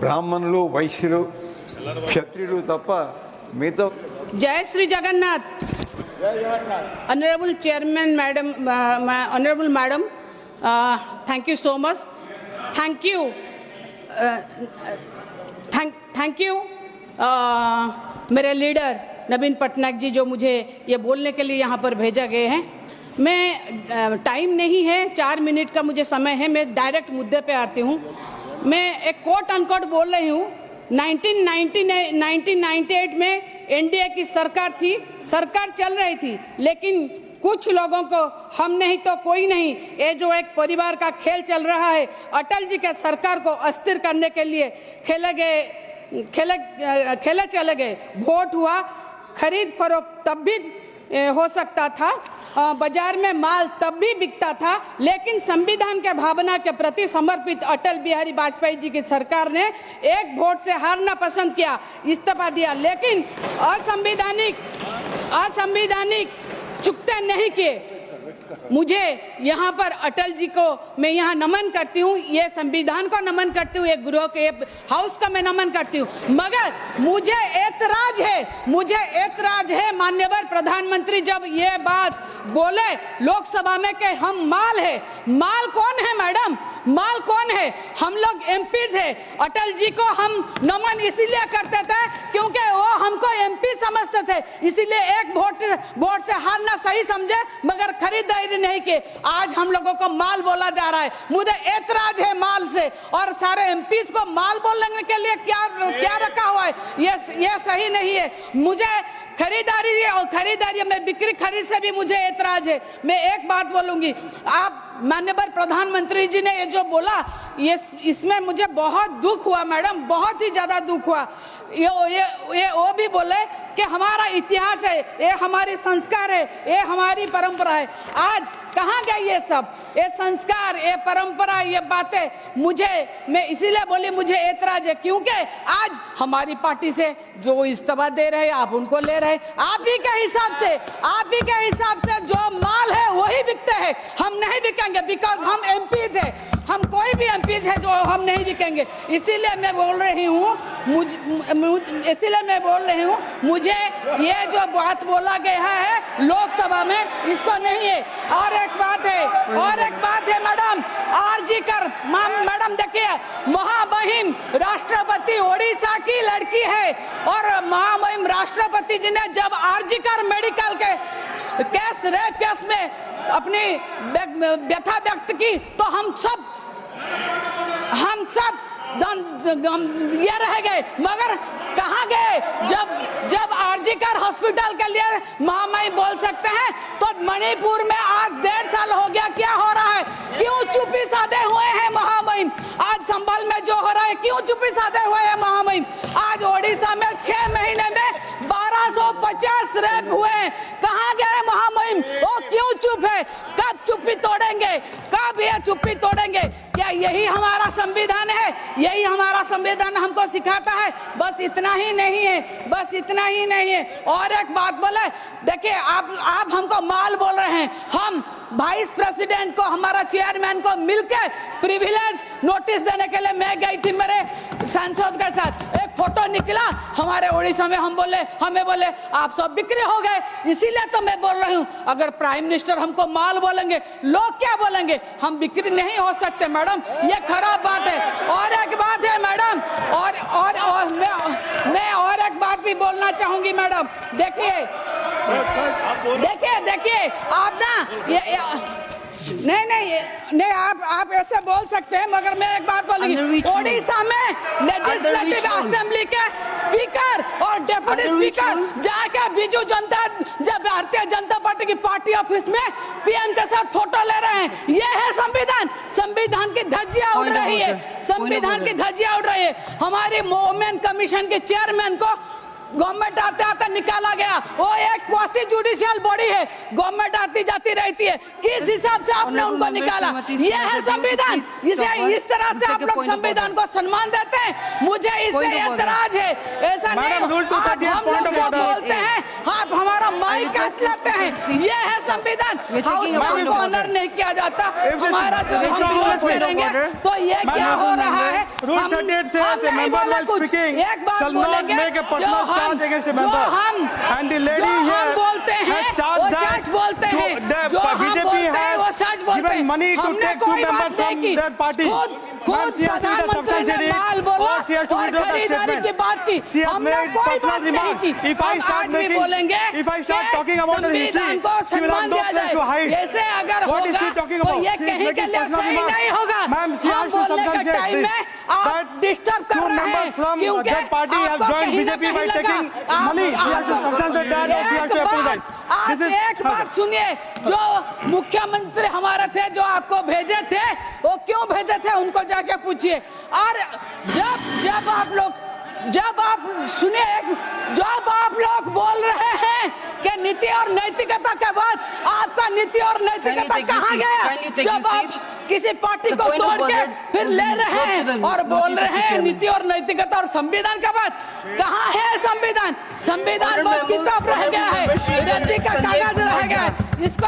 బ్రాహ్మణులు వైశ్యులు క్షత్రియులు తప్ప మిగతా जय Shri Jagannath. Honourable chairman madam, honourable madam, thank you so much. Thank you, thank you मेरे लीडर नवीन पटनायक जी, जो मुझे ये बोलने के लिए यहाँ पर भेजा गए हैं। मैं टाइम नहीं है, 4 मिनट का मुझे समय है, मैं डायरेक्ट मुद्दे पे आती हूँ। मैं एक कोट अनकोट बोल रही हूँ। 1998 में एनडीए की सरकार थी, सरकार चल रही थी, लेकिन कुछ लोगों को हम नहीं तो कोई नहीं, ये जो एक परिवार का खेल चल रहा है, अटल जी के सरकार को अस्थिर करने के लिए खेले चले गए। वोट हुआ, खरीद फरोख्त तब भी हो सकता था, बाजार में माल तब भी बिकता था, लेकिन संविधान के भावना के प्रति समर्पित अटल बिहारी वाजपेयी जी की सरकार ने एक वोट से हारना पसंद किया, इस्तीफा दिया, लेकिन असंवैधानिक चुकते नहीं किए। मुझे यहाँ पर अटल जी को मैं यहाँ नमन करती हूँ, ये संविधान को नमन करती हूँ, ये गृह के हाउस का मैं नमन करती हूँ। मगर मुझे ऐतराज है माननीय प्रधानमंत्री जब ये बात बोले लोकसभा में कि हम माल है। माल कौन है मैडम? माल कौन है? हम लोग एमपीज है। अटल जी को हम नमन इसीलिए करते थे क्योंकि वो हमको एमपी समझते थे, इसीलिए एक वोट से हारना सही समझे, मगर खरीदारी नहीं की। आज हम लोगों को माल बोला जा रहा है। मुझे ऐतराज है माल से, और सारे एमपीज को माल बोलने के लिए क्या रखा हुआ है, ये सही नहीं है। मुझे खरीदारी में बिक्री खरीद से भी मुझे ऐतराज है। मैं एक बात बोलूंगी, आप माननीय प्रधानमंत्री जी ने ये जो बोला, इसमें मुझे बहुत दुख हुआ मैडम, बहुत ही ज्यादा दुख हुआ। ये वो भी बोले कि हमारा इतिहास है, ये हमारी संस्कार है, ये हमारी परंपरा है। आज कहाँ गए ये सब, ये संस्कार, ये परंपरा, ये बातें? मैं इसीलिए बोली मुझे ऐतराज है क्योंकि आज हमारी पार्टी से जो इस्तीफा दे रहे हैं, आप उनको ले रहे हैं। आप ही के हिसाब से जो माल है वही बिकते हैं, हम नहीं बिकेंगे, बिकॉज हम एमपीज है, हम कोई भी एमपीज है जो हम नहीं बिकेंगे। इसीलिए मैं बोल रही हूँ, मुझे ये जो बात बोला गया है लोकसभा में, इसको नहीं है। और एक बात है मैडम, आरजी कर मैडम देखिए, महामहिम राष्ट्रपति ओडिशा की लड़की है, और महामहिम राष्ट्रपति जी ने जब आरजी कर मेडिकल के रेप केस में अपनी व्यथा व्यक्त की, तो हम सब ये रह गए। मगर कहाँ गए जब आरजी कर हॉस्पिटल के लिए महामहिम बोल सकते हैं, तो मणिपुर में आज 1.5 साल हो गया, क्या हो रहा है? क्यों चुप्पी साधे हुए हैं महामहिम? आज संभल में जो हो रहा है, क्यों चुप्पी साधे हुए हैं महामहिम? आज ओडिशा में 6 महीने में 1250 रेप हुए हैं, कहाँ गए महामहिम? वो क्यों चुप है? कब चुप्पी तोड़ेंगे? कब ये चुप्पी तोड़ेंगे? क्या यही हमारा संविधान है? यही हमारा संविधान हमको सिखाता है? बस इतना ही नहीं है। और एक बात बोले, देखिए आप हमको माल बोल रहे हैं। हम वाइस प्रेसिडेंट को, हमारा चेयरमैन को मिलकर प्रिविलेज नोटिस देने के लिए मैं गई थी मेरे सांसद के साथ। एक फोटो निकला हमारे उड़ीसा में, हमें बोले आप सब बिक्री हो गए। इसीलिए तो मैं बोल रही हूँ, अगर प्राइम मिनिस्टर हमको माल बोलेंगे, लोग क्या बोलेंगे? हम बिक्री नहीं हो सकते मैडम, ये खराब बात है। और एक बात है मैडम, मैं और एक बात भी बोलना चाहूंगी मैडम। देखिए आप ना नहीं आप ऐसे बोल सकते हैं, मगर मैं एक बात बोलूंगी, ओडिशा में लेजिस्लेटिव असेंबली के स्पीकर और डेप्यूटी स्पीकर जाके भारतीय जनता पार्टी की पार्टी ऑफिस में पीएम के साथ फोटो ले रहे हैं। ये है संविधान की धज्जियां उड़ रही है। हमारी वुमेन कमीशन के चेयरमैन को गवर्नमेंट आते निकाला गया। वो एक क्वासी जुडिशियल बॉडी है, गवर्नमेंट आती जाती रहती है, किस हिसाब से आपने उनको निकाला? ये है संविधान। इस तरह से आप लोग संविधान को सम्मान देते हैं, मुझे इससे ऐतराज है। ऐसा नहीं, हम लोग जो बोलते हैं आप हमारा माइक कैसे लेते हैं? ये है संविधान। हाउस को ऑनर नहीं किया जाता। हमारा जो हम विरोध करेंगे तो ये क्या हो रहा है? Rule 38 says a member while speaking shall not make a personal charge against a member. And the lady here has charged that the BJP has given money to take 2 members from their party. Ma'am, she has to be the substantiated or she has to withdraw the statement. She has made personal remarks. If I start talking about the history, she will have no place to hide. What is she talking about? She is making personal remarks. Ma'am, she has to substantiate this. That 2 members from that party have joined BJP by taking money. She has to substantiate that or she has to apologize. आप एक बात सुनिए, जो मुख्यमंत्री हमारे थे जो आपको भेजे थे वो क्यों भेजे थे उनको जाके पूछिए। और जब आप सुनिए, जब आप लोग बोल रहे हैं कि नीति और नैतिकता के बाद आपका नीति और नैतिकता कहाँ गया? जब आप किसी पार्टी को तोड़ के फिर ले रहे हैं और बोल रहे हैं नीति और नैतिकता और संविधान का बात, कहाँ है संविधान? संविधान बस किताब रह गया है, का कागज रह गया है, इसको